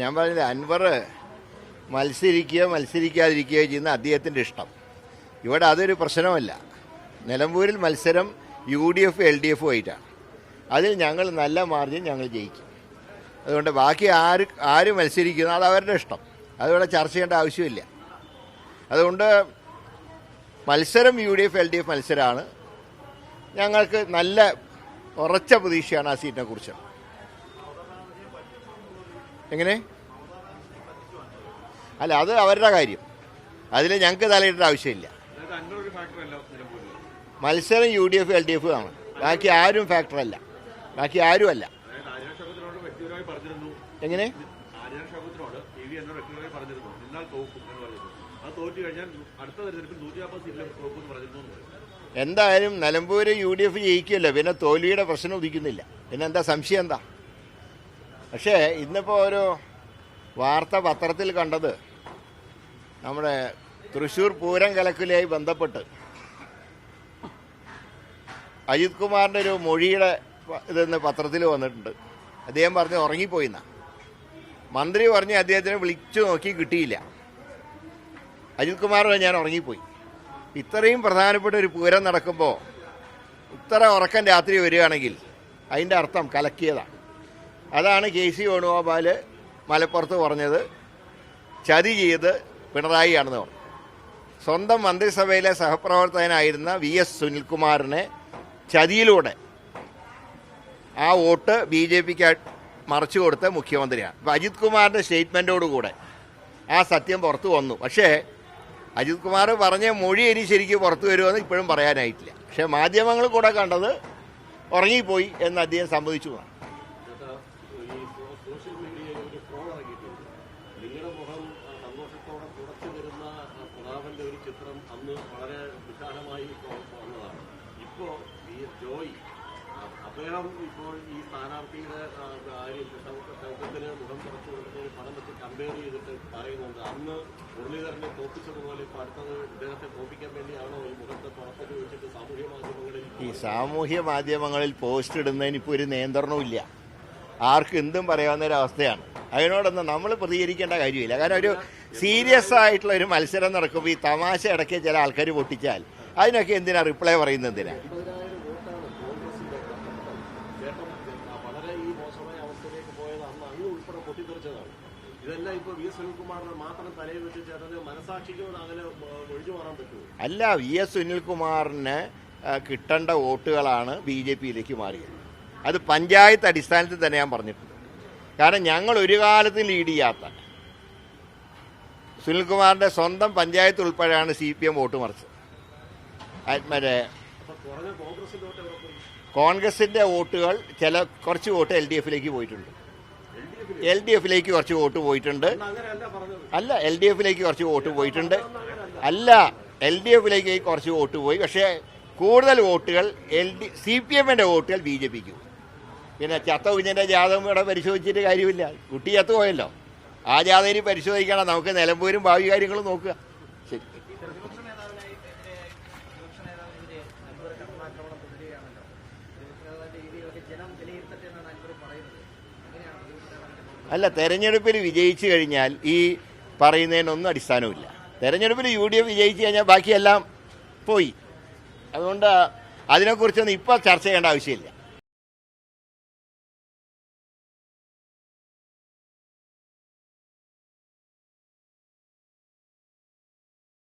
ഞാൻ പറഞ്ഞില്ല, അൻവർ മത്സരിക്കാതിരിക്കുകയോ ചെയ്യുന്ന അദ്ദേഹത്തിൻ്റെ ഇഷ്ടം. ഇവിടെ അതൊരു പ്രശ്നമല്ല. നിലമ്പൂരിൽ മത്സരം UDF LDF ആയിട്ടാണ്. അതിൽ ഞങ്ങൾ നല്ല മാർജിൻ ഞങ്ങൾ ജയിക്കും. അതുകൊണ്ട് ബാക്കി ആര് മത്സരിക്കുന്നു അത് അവരുടെ ഇഷ്ടം. അതിവിടെ ചർച്ച ചെയ്യേണ്ട ആവശ്യമില്ല. അതുകൊണ്ട് മത്സരം UDF LDF മത്സരമാണ്. ഞങ്ങൾക്ക് നല്ല ഉറച്ച പ്രതീക്ഷയാണ് ആ സീറ്റിനെ കുറിച്ച്. എങ്ങനെ? അല്ല, അത് അവരുടെ കാര്യം. അതിൽ ഞങ്ങൾക്ക് തലയിടേണ്ട ആവശ്യമില്ല. മത്സരം UDF LDF ആണ്. ബാക്കി ആരും ഫാക്ടറല്ല. ബാക്കി ആരുമല്ല. എങ്ങനെ? എന്തായാലും നിലമ്പൂര് UDF ജയിക്കുമല്ലോ, പിന്നെ തോൽവിയുടെ പ്രശ്നം ഉദിക്കുന്നില്ല. പിന്നെ എന്താ സംശയം എന്താ? പക്ഷേ ഇന്നിപ്പോൾ ഒരു വാർത്ത പത്രത്തിൽ കണ്ടത്, നമ്മുടെ തൃശ്ശൂർ പൂരം കലക്കലുമായി ബന്ധപ്പെട്ട് അജിത് കുമാറിൻ്റെ ഒരു മൊഴിയുടെ ഇതെന്ന് പത്രത്തിൽ വന്നിട്ടുണ്ട്. അദ്ദേഹം പറഞ്ഞ് ഉറങ്ങിപ്പോയിന്ന. മന്ത്രി പറഞ്ഞ് അദ്ദേഹത്തിനെ വിളിച്ചു നോക്കി കിട്ടിയില്ല. അജിത് കുമാർ ഞാൻ ഉറങ്ങിപ്പോയി. ഇത്രയും പ്രധാനപ്പെട്ട ഒരു പൂരം നടക്കുമ്പോൾ ഇത്ര ഉറക്കം രാത്രി വരികയാണെങ്കിൽ അതിൻ്റെ അർത്ഥം കലക്കിയതാണ്. അതാണ് KC വേണുഗോപാൽ മലപ്പുറത്ത് പറഞ്ഞത് ചതി ചെയ്ത് പിണറായിയാണെന്ന് പറഞ്ഞു. സ്വന്തം മന്ത്രിസഭയിലെ സഹപ്രവർത്തകനായിരുന്ന VS സുനിൽകുമാറിനെ ചതിയിലൂടെ ആ വോട്ട് BJPക്ക് മറച്ചു കൊടുത്ത മുഖ്യമന്ത്രിയാണ്. അപ്പോൾ അജിത് കുമാറിൻ്റെ സ്റ്റേറ്റ്മെൻറ്റോടുകൂടെ ആ സത്യം പുറത്തു വന്നു. പക്ഷേ അജിത് കുമാർ പറഞ്ഞ മൊഴി ഇനി ശരിക്കും പുറത്തു വരുമെന്ന് ഇപ്പോഴും പറയാനായിട്ടില്ല. പക്ഷേ മാധ്യമങ്ങൾ കൂടെ കണ്ടത് ഉറങ്ങിപ്പോയി എന്ന് അദ്ദേഹം സമ്മതിച്ചു. അദ്ദേഹം ഇപ്പോൾ ഈ സ്ഥാനാർത്ഥിയുടെ ഷൗക്കത്തിന് മുഖം തുറച്ചു കൊടുക്കുന്ന പണം വെച്ച് കമ്പയർ ചെയ്തിട്ട് പറയുന്നുണ്ട്, അന്ന് മുരളീധരനെ തോപ്പിച്ചതുപോലെ ഇപ്പോൾ അടുത്തത് ഇദ്ദേഹത്തെ തോപ്പിക്കാൻ വേണ്ടിയാണോ ഈ മുഖത്തെ പുറത്തേക്ക് വെച്ചിട്ട് സാമൂഹ്യ മാധ്യമങ്ങളിൽ പോസ്റ്റ് ഇടുന്നതിന് ഇപ്പോൾ ഒരു നിയന്ത്രണവും ഇല്ല. ആർക്കും എന്തും പറയാവുന്ന ഒരു അവസ്ഥയാണ്. അതിനോടൊന്നും നമ്മൾ പ്രതികരിക്കേണ്ട കാര്യമില്ല. കാരണം ഒരു സീരിയസ് ആയിട്ടുള്ള ഒരു മത്സരം നടക്കുമ്പോൾ ഈ തമാശ ഇടയ്ക്ക് ചില ആൾക്കാർ പൊട്ടിച്ചാൽ അതിനൊക്കെ എന്തിനാ റിപ്ലൈ പറയുന്നത്? എന്തിനാ? അല്ല, VS സുനിൽകുമാറിന് കിട്ടേണ്ട വോട്ടുകളാണ് BJPയിലേക്ക് മാറിയത്. അത് പഞ്ചായത്ത് അടിസ്ഥാനത്തിൽ തന്നെ ഞാൻ പറഞ്ഞിട്ടുണ്ട്. കാരണം ഞങ്ങൾ ഒരു കാലത്തും ലീഡ് ചെയ്യാത്ത സുനിൽകുമാറിൻ്റെ സ്വന്തം പഞ്ചായത്ത് ഉൾപ്പെടെയാണ് CPM വോട്ട് മറിച്ചത്. മറ്റേ കോൺഗ്രസിൻ്റെ വോട്ടുകൾ കുറച്ച് വോട്ട് LDFയിലേക്ക് പോയിട്ടുണ്ട്. LDFയിലേക്ക് കുറച്ച് വോട്ട് പോയിട്ടുണ്ട്. അല്ല, LDFയിലേക്ക് കുറച്ച് വോട്ട് പോയിട്ടുണ്ട്. അല്ല, LDFയിലേക്ക് കുറച്ച് വോട്ട് പോയി. പക്ഷേ കൂടുതൽ വോട്ടുകൾ CPMൻ്റെ വോട്ടുകൾ BJPക്ക് പോയി. പിന്നെ ചത്തകുഞ്ഞിൻ്റെ ജാതകം ഇവിടെ പരിശോധിച്ചിട്ട് കാര്യമില്ല. കുട്ടി ചത്തുപോയല്ലോ. ആ ജാതകം പരിശോധിക്കണം. നമുക്ക് നിലമ്പൂരും ഭാവി കാര്യങ്ങളും നോക്കുക. ശരി. അല്ല, തെരഞ്ഞെടുപ്പിൽ വിജയിച്ചു കഴിഞ്ഞാൽ ഈ പറയുന്നതിനൊന്നും അടിസ്ഥാനമില്ല. തെരഞ്ഞെടുപ്പിൽ UDF വിജയിച്ചു കഴിഞ്ഞാൽ ബാക്കിയെല്ലാം പോയി. അതുകൊണ്ട് അതിനെക്കുറിച്ചൊന്നും ഇപ്പോൾ ചർച്ച ചെയ്യേണ്ട ആവശ്യമില്ല.